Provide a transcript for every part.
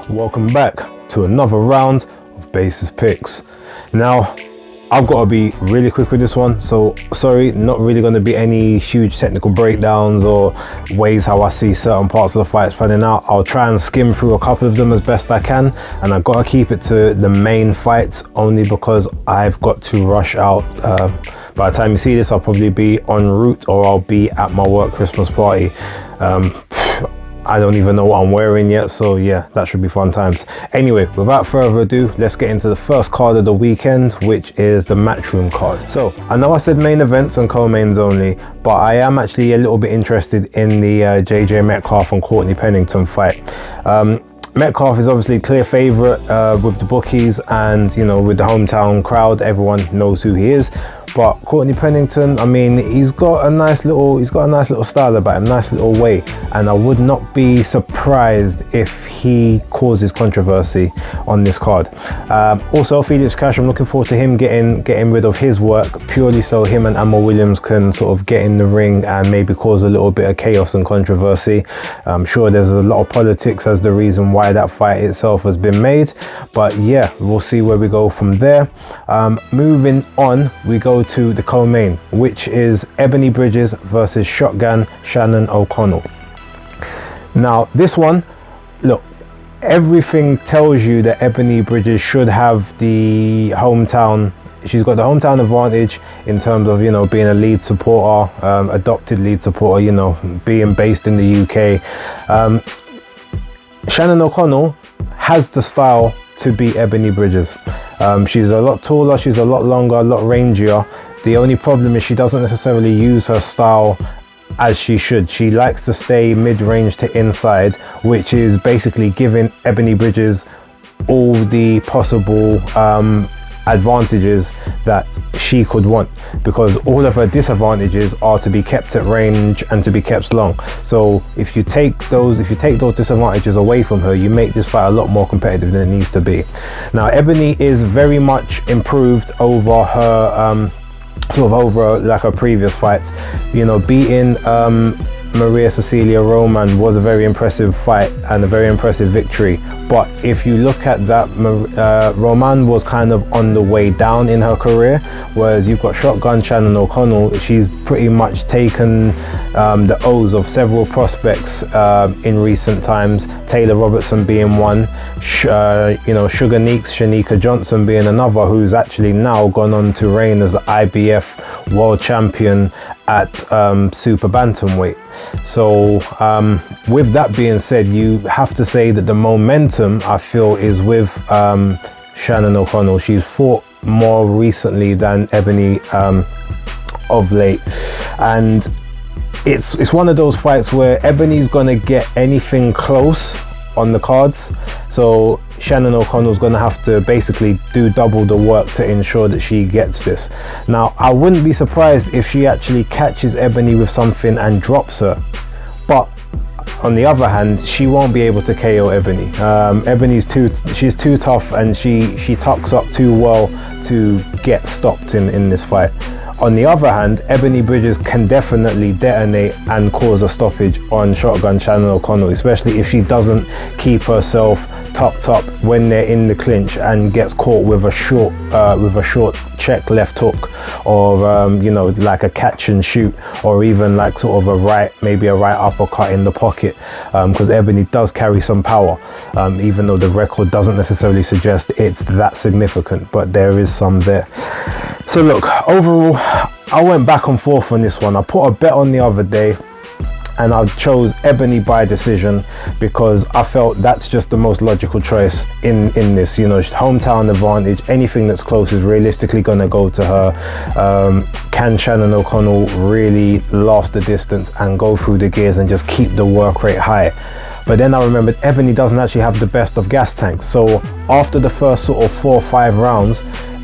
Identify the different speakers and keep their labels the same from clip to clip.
Speaker 1: welcome back to another round of Basis Picks. Now, I've got to be really quick with this one, so sorry, not really going to be any huge technical breakdowns or ways how I see certain parts of the fights panning out. I'll try and skim through a couple of them as best I can, and I've got to keep it to the main fights only because I've got to rush out. By the time you see this, I'll probably be en route or I'll be at my work Christmas party. I don't even know what I'm wearing yet, so yeah, that should be fun times. Anyway, without further ado, let's get into the first card of the weekend, which is the Matchroom card. So I know I said main events and co-mains only, but I am actually a little bit interested in the JJ Metcalf and Courtney Pennington fight. Metcalf is obviously clear favourite with the bookies, and you know, with the hometown crowd, everyone knows who he is. But Courtney Pennington, I mean, he's got a nice little style about him, nice little way, and I would not be surprised if he causes controversy on this card. Also, Felix Cash, I'm looking forward to him getting rid of his work, purely so him and Ammo Williams can sort of get in the ring and maybe cause a little bit of chaos and controversy. I'm sure there's a lot of politics as the reason why that fight itself has been made, but yeah, we'll see where we go from there. Moving on, we go to the co-main, which is Ebanie Bridges versus Shotgun Shannon O'Connell. Now this one, look, everything tells you that Ebanie Bridges should have the hometown. She's got the hometown advantage in terms of, you know, being a lead supporter, adopted lead supporter, you know, being based in the UK. Shannon O'Connell has the style to beat Ebanie Bridges. She's a lot taller, she's a lot longer, a lot rangier. The only problem is she doesn't necessarily use her style as she should. She likes to stay mid-range to inside, which is basically giving Ebanie Bridges all the possible advantages that she could want, because all of her disadvantages are to be kept at range and to be kept long. So if you take those disadvantages away from her, you make this fight a lot more competitive than it needs to be. Now Ebanie is very much improved over her over like her previous fights. You know, beating Maria Cecilia Roman was a very impressive fight and a very impressive victory, but if you look at that, Roman was kind of on the way down in her career, whereas you've got Shotgun Shannon O'Connell. She's pretty much taken the O's of several prospects in recent times, Taylor Robertson being one, you know, Sugar Neeks, Shanika Johnson being another, who's actually now gone on to reign as the IBF world champion at super bantamweight. So with that being said, you have to say that the momentum, I feel, is with Shannon O'Connell. She's fought more recently than Ebanie of late, and it's one of those fights where Ebanie's gonna get anything close on the cards, so Shannon O'Connell's going to have to basically do double the work to ensure that she gets this. Now, I wouldn't be surprised if she actually catches Ebanie with something and drops her, but on the other hand, she won't be able to KO Ebanie. She's too tough, and she tucks up too well to get stopped in this fight. On the other hand, Ebanie Bridges can definitely detonate and cause a stoppage on Shotgun Shannon O'Connell, especially if she doesn't keep herself tucked up when they're in the clinch and gets caught with a short check left hook, or you know, like a catch and shoot, or even like sort of maybe a right uppercut in the pocket, because Ebanie does carry some power, even though the record doesn't necessarily suggest it's that significant, but there is some there. So look, overall, I went back and forth on this one. I put a bet on the other day and I chose Ebanie by decision because I felt that's just the most logical choice in this. You know, hometown advantage, anything that's close is realistically going to go to her. Can Shannon O'Connell really last the distance and go through the gears and just keep the work rate high? But then I remembered Ebanie doesn't actually have the best of gas tanks. So after the first sort of 4 or 5 rounds,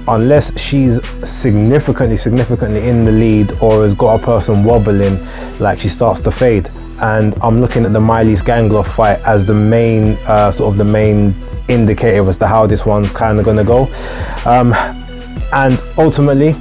Speaker 1: unless she's significantly in the lead or has got a person wobbling, like, she starts to fade. And I'm looking at the Miley's Gangler fight as the main the main indicator as to how this one's kind of gonna go. And ultimately,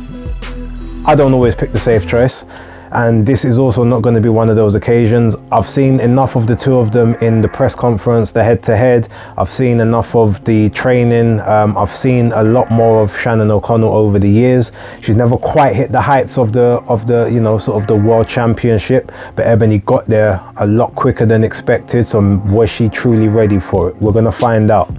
Speaker 1: I don't always pick the safe choice. and this is also not going to be one of those occasions. I've seen enough of the two of them in the press conference, the head-to-head. I've seen enough of the training. I've seen a lot more of Shannon O'Connell over the years. She's never quite hit the heights of the you know, sort of the world championship, but Ebanie got there a lot quicker than expected. So was she truly ready for it? We're going to find out.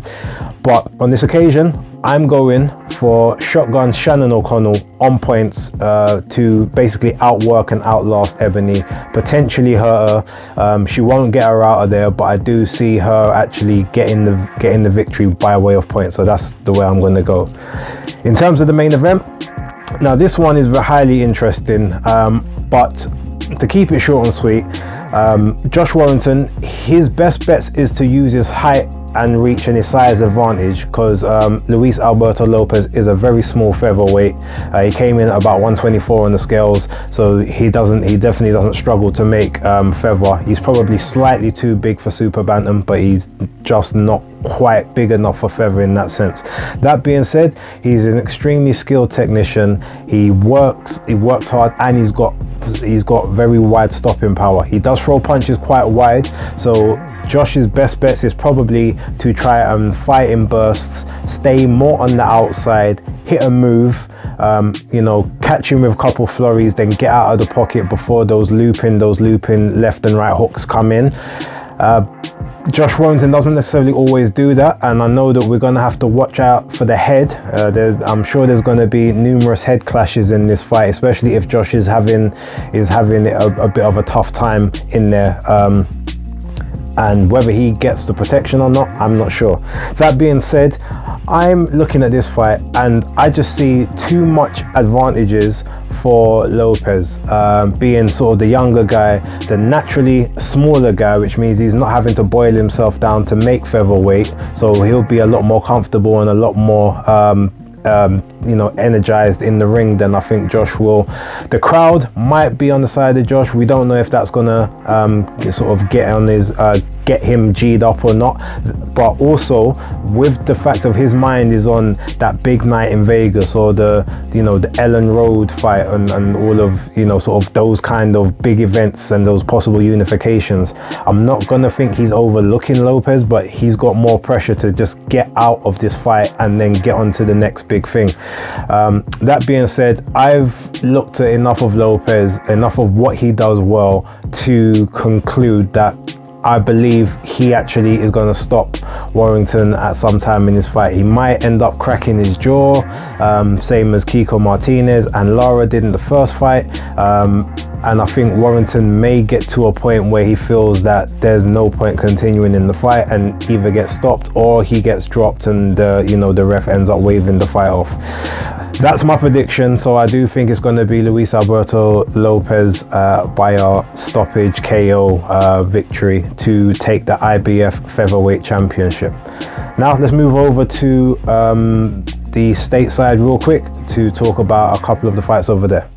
Speaker 1: But on this occasion, I'm going for shotgun Shannon O'Connell on points to basically outwork and outlast Ebanie, potentially hurt her. She won't get her out of there, but I do see her actually getting the victory by way of points. So that's the way I'm going to go. In terms of the main event, now this one is highly interesting, but to keep it short and sweet, Josh Warrington, his best bets is to use his height and reach and his size advantage, because Luis Alberto Lopez is a very small featherweight. He came in at about 124 on the scales, so he definitely doesn't struggle to make feather. He's probably slightly too big for super bantam, but he's just not quite big enough for feather in that sense. That being said, he's an extremely skilled technician. He works hard, and he's got very wide stopping power. He does throw punches quite wide, so Josh's best bets is probably to try and fight in bursts, stay more on the outside, hit a move, you know, catch him with a couple flurries, then get out of the pocket before those looping left and right hooks come in. Josh Warrington doesn't necessarily always do that, and I know that we're going to have to watch out for the head. I'm sure there's going to be numerous head clashes in this fight, especially if Josh is having a bit of a tough time in there. And whether he gets the protection or not, I'm not sure. That being said, I'm looking at this fight and I just see too much advantages for Lopez, being sort of the younger guy, the naturally smaller guy, which means he's not having to boil himself down to make featherweight, so he'll be a lot more comfortable and a lot more you know, energized in the ring than I think Josh will. The crowd might be on the side of Josh. We don't know if that's gonna sort of get him G'd up or not, but also with the fact of his mind is on that big night in Vegas, or the Ellen Road fight and all of, you know, sort of those kind of big events and those possible unifications. I'm not gonna think he's overlooking Lopez, but he's got more pressure to just get out of this fight and then get on to the next big thing. That being said, I've looked at enough of Lopez, enough of what he does well to conclude that I believe he actually is going to stop Warrington at some time in this fight. He might end up cracking his jaw, same as Kiko Martinez and Lara did in the first fight. And I think Warrington may get to a point where he feels that there's no point continuing in the fight and either gets stopped or he gets dropped and the ref ends up waving the fight off. That's my prediction, so I do think it's going to be Luis Alberto Lopez by a stoppage KO victory to take the IBF Featherweight Championship. Now let's move over to the stateside real quick to talk about a couple of the fights over there.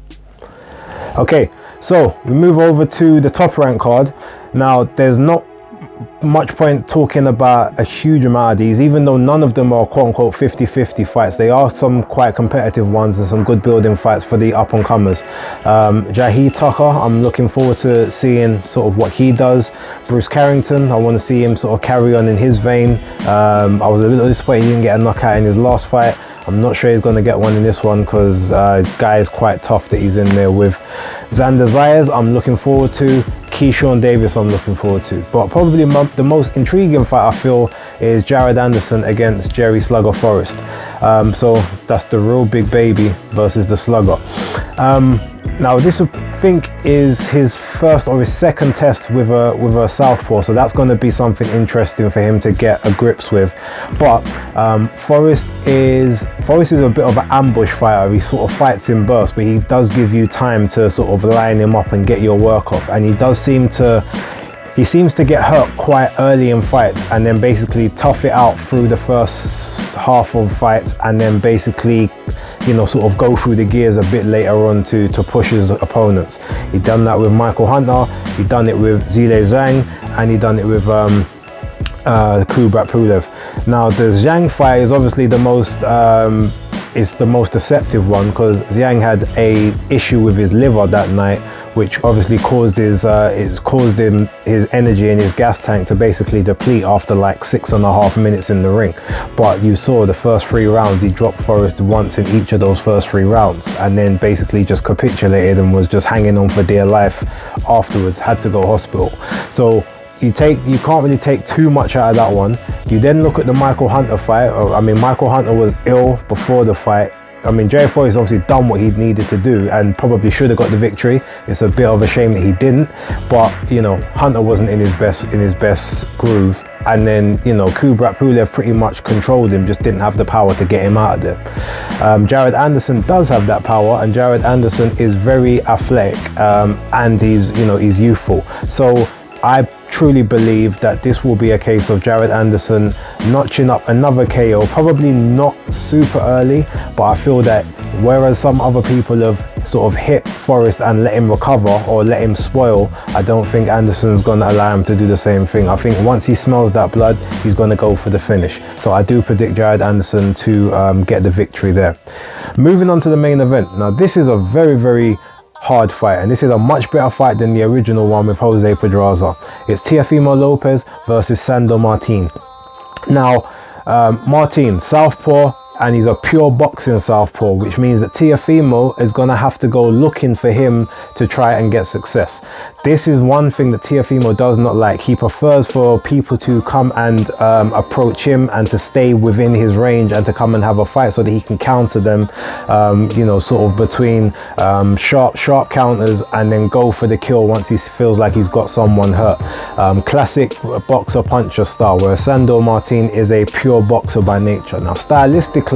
Speaker 1: Okay, so we move over to the top rank card. Now there's not much point talking about a huge amount of these, even though none of them are quote-unquote 50-50 fights. They are some quite competitive ones and some good building fights for the up-and-comers. Jahi Tucker, I'm looking forward to seeing sort of what he does. Bruce Carrington, I want to see him sort of carry on in his vein. I was a little disappointed he didn't get a knockout in his last fight. I'm not sure he's going to get one in this one because guy is quite tough that he's in there with. Xander Zayas, I'm looking forward to. Keyshawn Davis, I'm looking forward to. But probably the most intriguing fight I feel is Jared Anderson against Jerry Slugger Forrest. So that's the real big baby versus the Slugger. Now this I think is his first or his second test with a southpaw, so that's going to be something interesting for him to get a grips with. But Forrest is a bit of an ambush fighter. He sort of fights in bursts, but he does give you time to sort of line him up and get your work off, and he seems to get hurt quite early in fights and then basically tough it out through the first half of fights and then basically, you know, sort of go through the gears a bit later on to push his opponents. He done that with Michael Hunter, he done it with Zhile Zhang, and he done it with Kubrat Pulev. Now the Zhang fight is obviously the most it's the most deceptive one, because Zhang had a issue with his liver that night, which obviously caused his his energy in his gas tank to basically deplete after like 6.5 minutes in the ring. But you saw the first 3 rounds, he dropped Forrest once in each of those first 3 rounds, and then basically just capitulated and was just hanging on for dear life afterwards, had to go hospital. So you can't really take too much out of that one. You then look at the Michael Hunter fight. I mean, Michael Hunter was ill before the fight. I mean, Jay Forrest obviously done what he needed to do and probably should have got the victory. It's a bit of a shame that he didn't, but you know, Hunter wasn't in his best groove. And then, you know, Kubrat Pulev pretty much controlled him, just didn't have the power to get him out of there. Jared Anderson does have that power, and Jared Anderson is very athletic, and he's youthful. So I truly believe that this will be a case of Jared Anderson notching up another KO, probably not super early, but I feel that whereas some other people have sort of hit Forrest and let him recover or let him spoil, I don't think Anderson's going to allow him to do the same thing. I think once he smells that blood, he's going to go for the finish. So I do predict Jared Anderson to get the victory there. Moving on to the main event. Now this is a very, very hard fight, and this is a much better fight than the original one with Jose Pedraza. It's Teofimo Lopez versus Sandor Martin. Now, Martin, southpaw, and he's a pure boxing southpaw, which means that Teofimo is going to have to go looking for him to try and get success. This is one thing that Teofimo does not like. He prefers for people to come and approach him and to stay within his range and to come and have a fight so that he can counter them, you know, sort of between sharp counters and then go for the kill once he feels like he's got someone hurt. Classic boxer puncher style, where Sandor Martin is a pure boxer by nature. Now stylistically,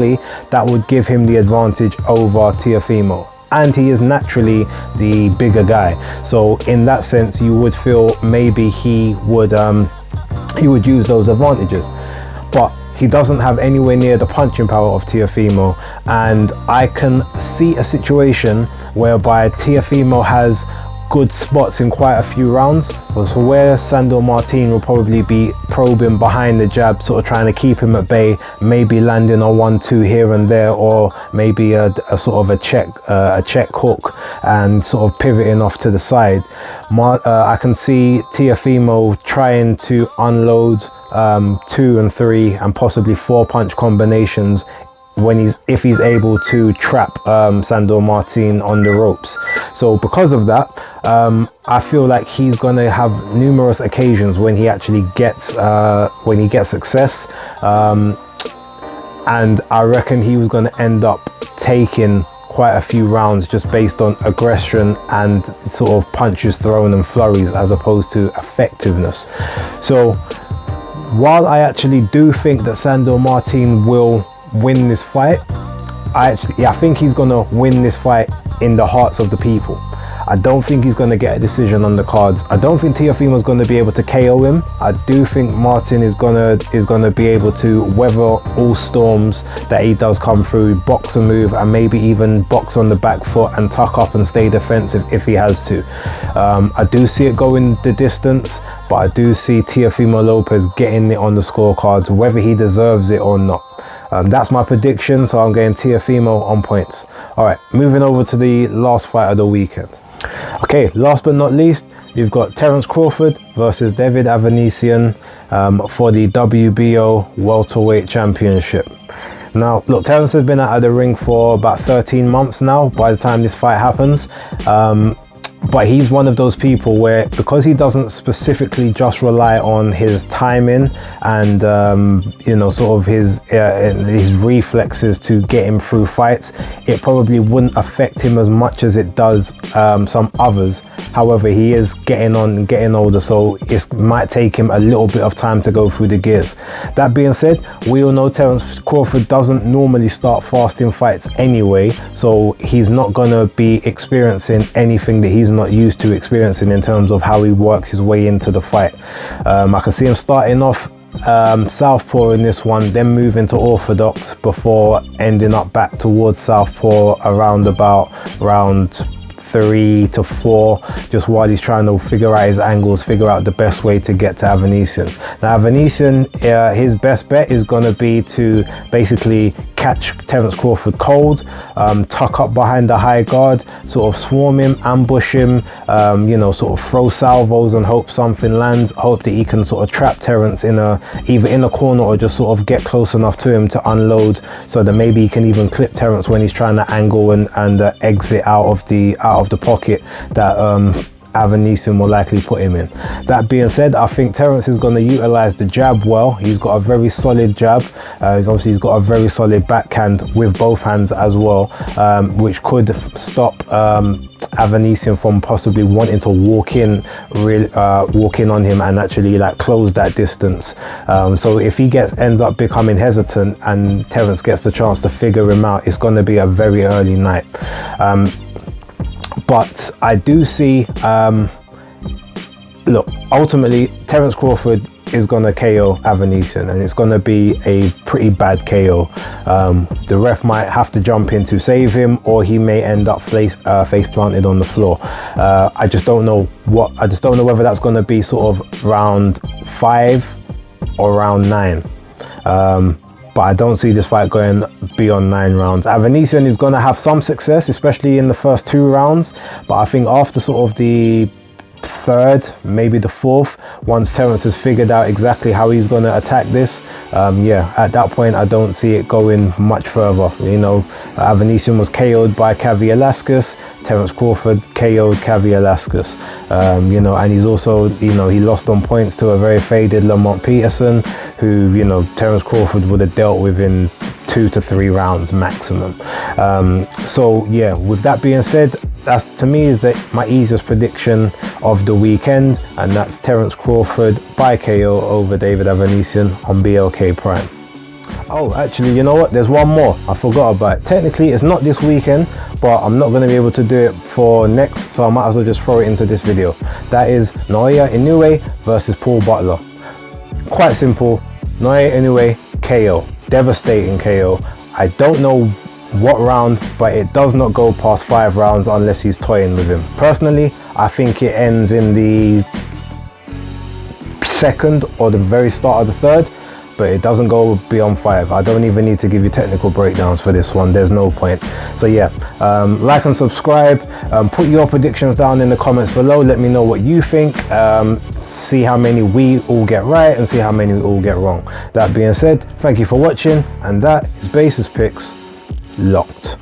Speaker 1: that would give him the advantage over Teofimo, and he is naturally the bigger guy, so in that sense you would feel maybe he would use those advantages, but he doesn't have anywhere near the punching power of Teofimo, and I can see a situation whereby Teofimo has good spots in quite a few rounds, was where Sandor Martin will probably be probing behind the jab, sort of trying to keep him at bay, maybe landing a 1-2 here and there, or maybe a sort of a check hook and sort of pivoting off to the side. I can see Teofimo trying to unload 2 and 3 and possibly 4 punch combinations if he's able to trap Sandor Martin on the ropes. So because of that, I feel like he's going to have numerous occasions when he actually gets success, and I reckon he was going to end up taking quite a few rounds just based on aggression and sort of punches thrown and flurries as opposed to effectiveness. So while I actually do think that Sandor Martin will win this fight, I think he's gonna win this fight in the hearts of the people. I don't think he's going to get a decision on the cards. I don't think Teofimo's going to be able to KO him. I do think Martin is gonna be able to weather all storms that he does come through, box a move, and maybe even box on the back foot and tuck up and stay defensive if he has to. I do see it going the distance, but I do see Teofimo Lopez getting it on the scorecards, whether he deserves it or not. That's my prediction, so I'm going Teofimo on points. All right, moving over to the last fight of the weekend. Okay, last but not least, you've got Terence Crawford versus David Avanesyan for the WBO welterweight championship. Now, look, Terence has been out of the ring for about 13 months now by the time this fight happens. But he's one of those people where, because he doesn't specifically just rely on his timing and sort of his reflexes to get him through fights, it probably wouldn't affect him as much as it does some others. However, he is getting older, so it might take him a little bit of time to go through the gears. That being said, we all know Terence Crawford doesn't normally start fast in fights anyway, so he's not gonna be experiencing anything that he's not used to experiencing in terms of how he works his way into the fight. I can see him starting off southpaw in this one, then moving to orthodox before ending up back towards southpaw around about round 3 to 4, just while he's trying to figure out his angles, figure out the best way to get to Avanesyan. Now Avanesyan, his best bet is going to be to basically catch Terence Crawford cold, tuck up behind the high guard, sort of swarm him, ambush him, you know, sort of throw salvos and hope something lands, hope that he can sort of trap Terence in either in a corner or just sort of get close enough to him to unload, so that maybe he can even clip Terence when he's trying to angle and exit out of the pocket that Avanesyan will likely put him in. That being said, I think Terence is going to utilize the jab well. He's got a very solid jab. He's got a very solid backhand with both hands as well, which could stop Avanesyan from possibly wanting to walk in on him and actually like close that distance. So if he ends up becoming hesitant and Terence gets the chance to figure him out, it's going to be a very early night. But I do see, look, ultimately Terence Crawford is going to KO Avanesyan, and it's going to be a pretty bad KO. The ref might have to jump in to save him, or he may end up face planted on the floor. I just don't know whether that's going to be sort of round 5 or round 9. But I don't see this fight going beyond 9 rounds. Avanesyan is going to have some success, especially in the first 2 rounds. But I think after sort of the 3rd, maybe the 4th, once Terence has figured out exactly how he's going to attack this, yeah, at that point I don't see it going much further. You know, Avanesyan was KO'd by Kavialaskas, Terence Crawford KO'd Kavialaskas. You know, and he's also, you know, he lost on points to a very faded Lamont Peterson, who, you know, Terence Crawford would have dealt with in 2 to 3 rounds maximum. So yeah, with that being said, that's to me is my easiest prediction of the weekend, and that's Terence Crawford by KO over David Avanesyan on BLK Prime. Oh, actually, you know what? There's one more I forgot about. Technically, it's not this weekend, but I'm not going to be able to do it for next, so I might as well just throw it into this video. That is Naoya Inoue versus Paul Butler. Quite simple. Naoya Inoue KO. Devastating KO. I don't know what round, but it does not go past 5 rounds unless he's toying with him. Personally, I think it ends in the 2nd or the very start of the 3rd, but it doesn't go beyond 5. I don't even need to give you technical breakdowns for this one. There's no point. So yeah, like and subscribe. Put your predictions down in the comments below. Let me know what you think. See how many we all get right and see how many we all get wrong. That being said, thank you for watching, and that is Basis Picks locked.